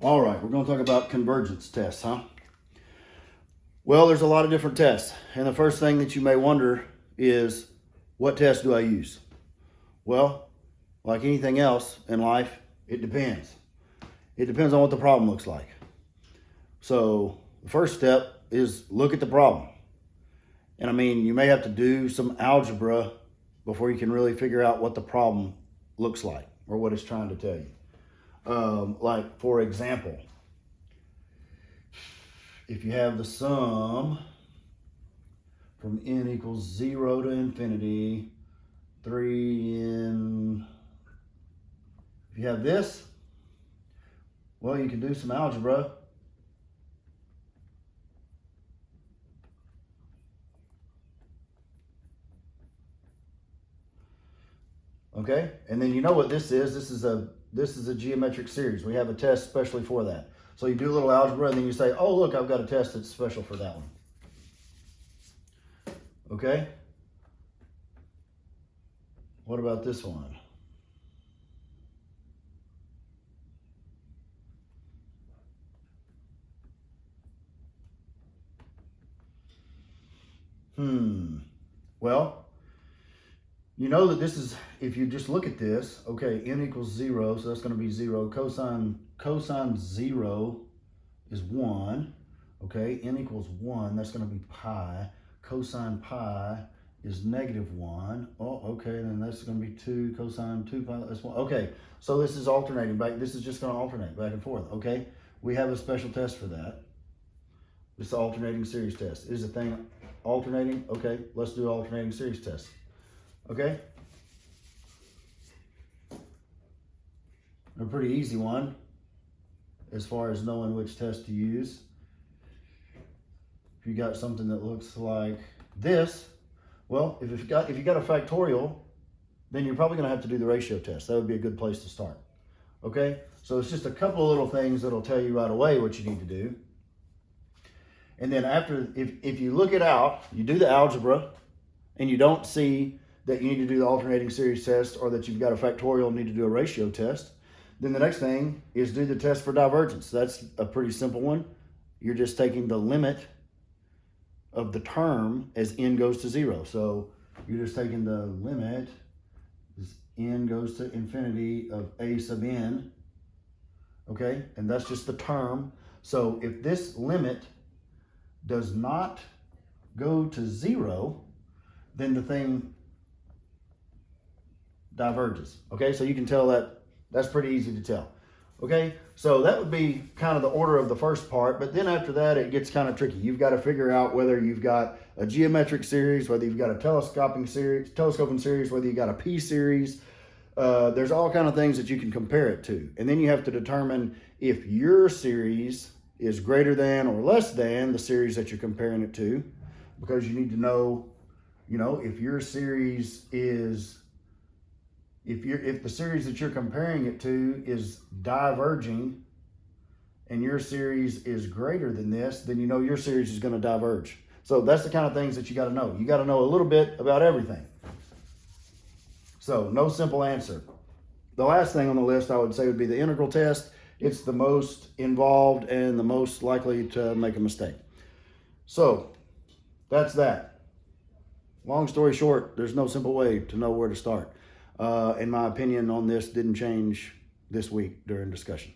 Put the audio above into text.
All right, we're going to talk about convergence tests, huh? Well, there's a lot of different tests. And the first thing that you may wonder is, what test do I use? Well, like anything else in life, it depends. It depends on what the problem looks like. So the first step is look at the problem. And I mean, you may have to do some algebra before you can really figure out what the problem looks like or what it's trying to tell you. Like, for example, if you have the sum from n equals 0 to infinity, 3n, if you have this, well, you can do some algebra. Okay, and then you know what this is. This is a geometric series. We have a test specially for that. So you do a little algebra and then you say, oh, look, I've got a test that's special for that one. Okay? What about this one? Well, you know that this is, if you just look at this, okay, n equals 0, so that's going to be 0. Cosine 0 is 1. Okay, n equals 1, that's going to be pi. Cosine pi is -1. Oh, okay, then that's going to be 2. Cosine 2 pi, that's 1. Okay, so this is alternating back. This is just going to alternate back and forth. Okay, we have a special test for that. It's the alternating series test. Is the thing alternating? Okay, let's do alternating series test. Okay? A pretty easy one as far as knowing which test to use. If you got something that looks like this, well, if you got a factorial, then you're probably going to have to do the ratio test. That would be a good place to start. Okay? So it's just a couple of little things that'll tell you right away what you need to do. And then after, if you look it out, you do the algebra, and you don't see that you need to do the alternating series test or that you've got a factorial and need to do a ratio test, then the next thing is do the test for divergence. That's a pretty simple one. You're just taking the limit of the term as n goes to 0. So you're just taking the limit as n goes to infinity of a sub n, okay? And that's just the term. So if this limit does not go to 0, then the thing diverges. Okay, so you can tell that's pretty easy to tell. Okay, so that would be kind of the order of the first part, but then after that it gets kind of tricky. You've got to figure out whether you've got a geometric series, whether you've got a telescoping series, whether you got a p series. There's all kind of things that you can compare it to, and then you have to determine if your series is greater than or less than the series that you're comparing it to, because you need to know, if your series is, if the series that you're comparing it to is diverging and your series is greater than this, then your series is going to diverge. So that's the kind of things that you got to know. You got to know a little bit about everything. So no simple answer. The last thing on the list I would say would be the integral test. It's the most involved and the most likely to make a mistake. So that's that. Long story short, there's no simple way to know where to start. In my opinion on this didn't change this week during discussion.